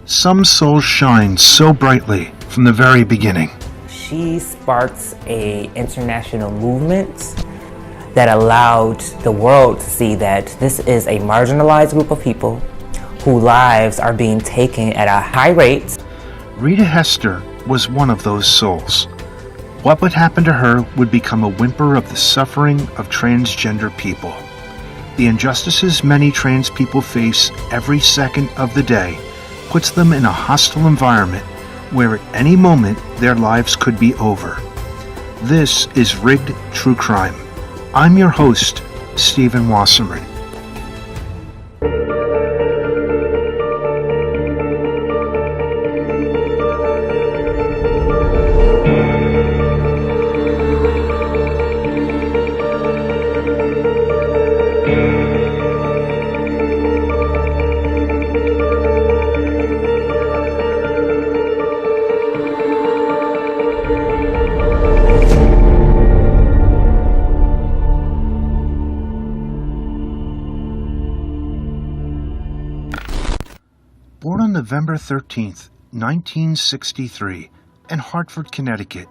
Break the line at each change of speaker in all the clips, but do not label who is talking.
Some souls shine so brightly from the very beginning.
She sparks a international movement that allowed the world to see that this is a marginalized group of people whose lives are being taken at a high rate.
Rita Hester was one of those souls. What would happen to her would become a whimper of the suffering of transgender people. The injustices many trans people face every second of the day puts them in a hostile environment where at any moment their lives could be over. This is Rigged True Crime. I'm your host, Stephen Wasserman. Born on November 13th, 1963, in Hartford, Connecticut,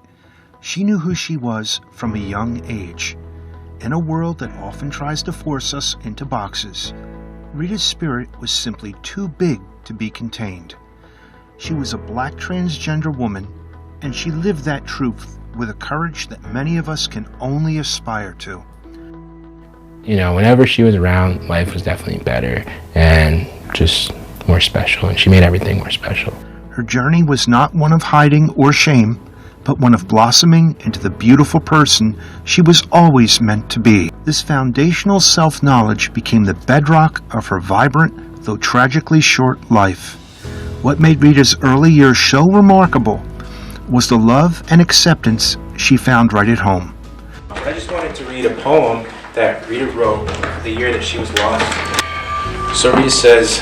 she knew who she was from a young age. In a world that often tries to force us into boxes, Rita's spirit was simply too big to be contained. She was a black transgender woman, and she lived that truth with a courage that many of us can only aspire to.
You know, whenever she was around, life was definitely better and just more special, and she made everything more special.
Her journey was not one of hiding or shame, but one of blossoming into the beautiful person she was always meant to be. This foundational self-knowledge became the bedrock of her vibrant, though tragically short life. What made Rita's early years so remarkable was the love and acceptance she found right at home.
I just wanted to read a poem that Rita wrote the year that she was lost. So Rita says,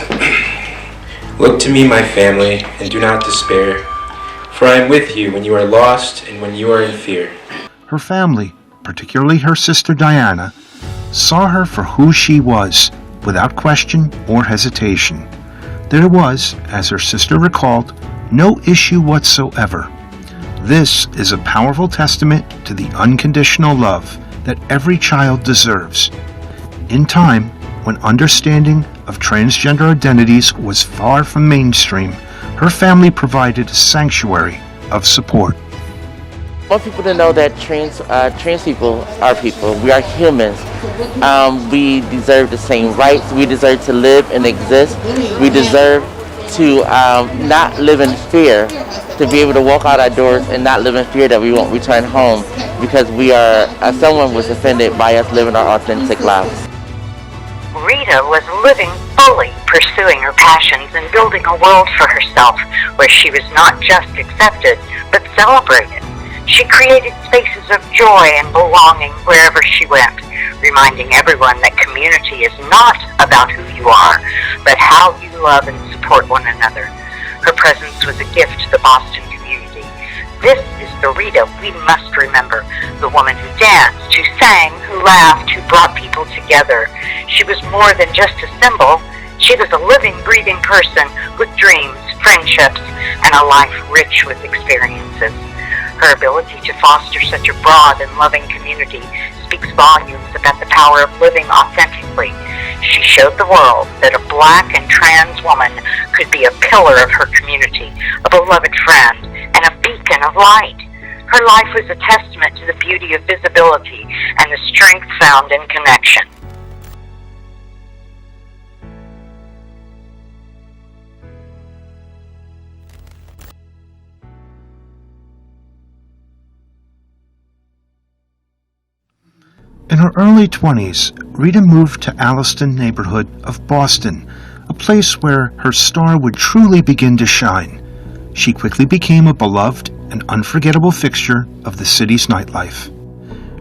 "Look to me, my family, and do not despair, for I am with you when you are lost and when you are in fear."
Her family, particularly her sister Diana, saw her for who she was, without question or hesitation. There was, as her sister recalled, no issue whatsoever. This is a powerful testament to the unconditional love that every child deserves. In time, when understanding of transgender identities was far from mainstream, her family provided a sanctuary of support.
I want people to know that trans people are people. We are humans. We deserve the same rights. We deserve to live and exist. We deserve to not live in fear, to be able to walk out our doors and not live in fear that we won't return home because we are someone was offended by us living our authentic lives.
Rita was living fully, pursuing her passions and building a world for herself where she was not just accepted, but celebrated. She created spaces of joy and belonging wherever she went, reminding everyone that community is not about who you are, but how you love and support one another. Her presence was a gift to the Boston community. This is the Rita we must remember, the woman who danced, who sang, who laughed, who brought people together. She was more than just a symbol. She was a living, breathing person with dreams, friendships, and a life rich with experiences. Her ability to foster such a broad and loving community speaks volumes about the power of living authentically. She showed the world that a black and trans woman could be a pillar of her community, a beloved friend, and a beacon of light. Her life was a testament to the beauty of visibility and the strength found in connection.
In her early 20s, Rita moved to Alliston neighborhood of Boston, a place where her star would truly begin to shine. She quickly became a beloved and unforgettable fixture of the city's nightlife.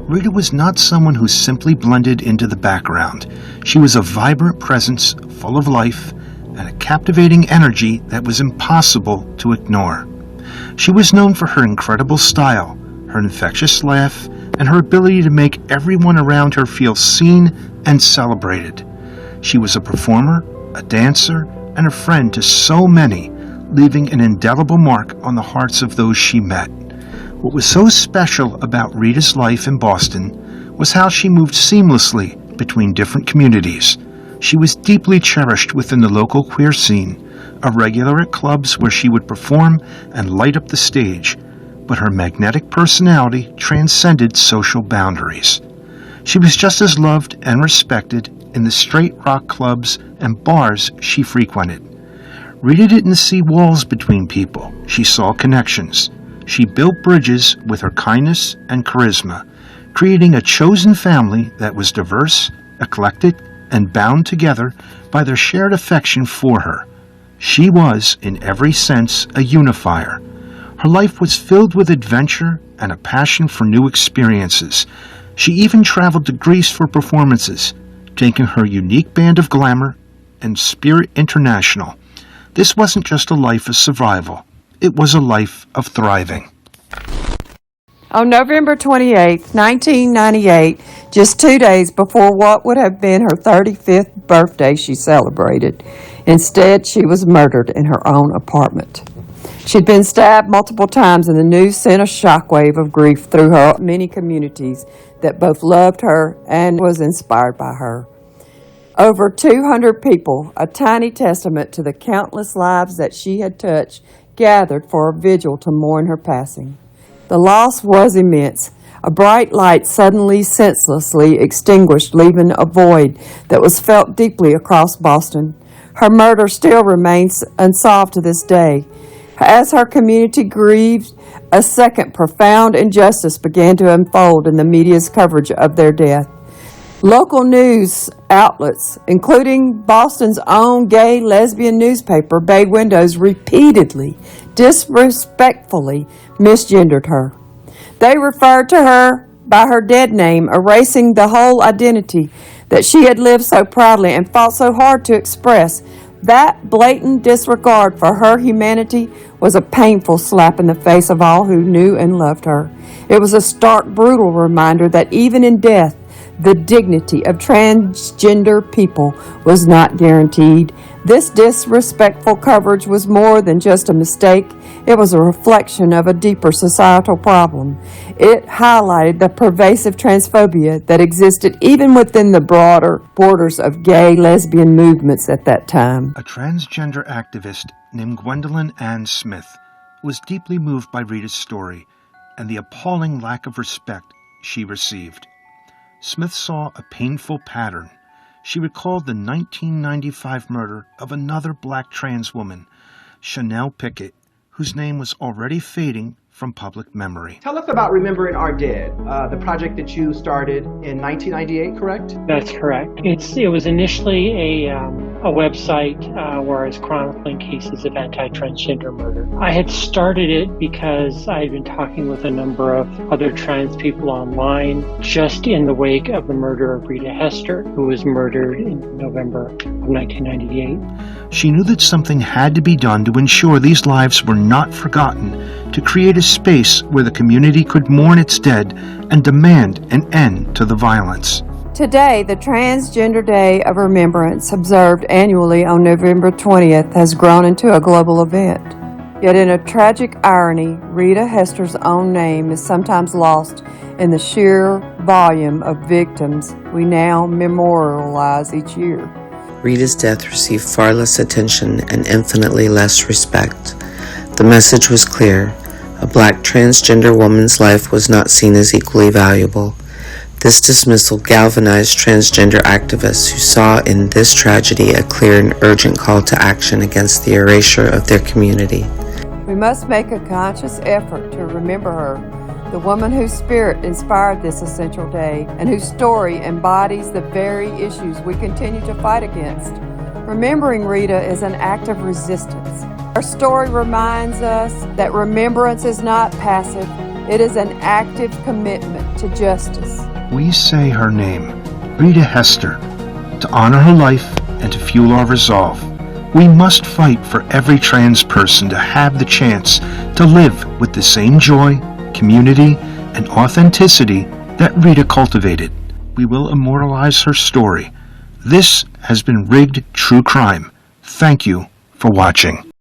Rita was not someone who simply blended into the background. She was a vibrant presence full of life and a captivating energy that was impossible to ignore. She was known for her incredible style, her infectious laugh, and her ability to make everyone around her feel seen and celebrated. She was a performer, a dancer, and a friend to so many, leaving an indelible mark on the hearts of those she met. What was so special about Rita's life in Boston was how she moved seamlessly between different communities. She was deeply cherished within the local queer scene, a regular at clubs where she would perform and light up the stage, but her magnetic personality transcended social boundaries. She was just as loved and respected in the straight rock clubs and bars she frequented. Rita didn't see walls between people. She saw connections. She built bridges with her kindness and charisma, creating a chosen family that was diverse, eclectic, and bound together by their shared affection for her. She was, in every sense, a unifier. Her life was filled with adventure and a passion for new experiences. She even traveled to Greece for performances, taking her unique band of glamour and spirit international. This wasn't just a life of survival. It was a life of thriving.
On November 28, 1998, just 2 days before what would have been her 35th birthday she celebrated, instead she was murdered in her own apartment. She'd been stabbed multiple times, and the news sent a shockwave of grief through her many communities that both loved her and was inspired by her. Over 200 people, a tiny testament to the countless lives that she had touched, gathered for a vigil to mourn her passing. The loss was immense. A bright light suddenly, senselessly extinguished, leaving a void that was felt deeply across Boston. Her murder still remains unsolved to this day. As her community grieved, a second profound injustice began to unfold in the media's coverage of their death. Local news outlets, including Boston's own gay lesbian newspaper, Bay Windows, repeatedly, disrespectfully misgendered her. They referred to her by her dead name, erasing the whole identity that she had lived so proudly and fought so hard to express. That blatant disregard for her humanity was a painful slap in the face of all who knew and loved her. It was a stark, brutal reminder that even in death, the dignity of transgender people was not guaranteed. This disrespectful coverage was more than just a mistake. It was a reflection of a deeper societal problem. It highlighted the pervasive transphobia that existed even within the broader borders of gay, lesbian movements at that time.
A transgender activist named Gwendolyn Ann Smith was deeply moved by Rita's story and the appalling lack of respect she received. Smith saw a painful pattern. She recalled the 1995 murder of another black trans woman, Chanel Pickett, whose name was already fading from public memory.
Tell us about Remembering Our Dead, the project that you started in 1998, correct?
That's correct. It was initially a website where I was chronicling cases of anti-transgender murder. I had started it because I had been talking with a number of other trans people online just in the wake of the murder of Rita Hester, who was murdered in November of 1998.
She knew that something had to be done to ensure these lives were not forgotten, to create a space where the community could mourn its dead and demand an end to the violence.
Today, the Transgender Day of Remembrance, observed annually on November 20th, has grown into a global event. Yet in a tragic irony, Rita Hester's own name is sometimes lost in the sheer volume of victims we now memorialize each year.
Rita's death received far less attention and infinitely less respect. The message was clear. A black transgender woman's life was not seen as equally valuable. This dismissal galvanized transgender activists who saw in this tragedy a clear and urgent call to action against the erasure of their community.
We must make a conscious effort to remember her, the woman whose spirit inspired this essential day and whose story embodies the very issues we continue to fight against. Remembering Rita is an act of resistance. Her story reminds us that remembrance is not passive, it is an active commitment to justice.
We say her name, Rita Hester, to honor her life and to fuel our resolve. We must fight for every trans person to have the chance to live with the same joy, community, and authenticity that Rita cultivated. We will immortalize her story. This has been Rigged True Crime. Thank you for watching.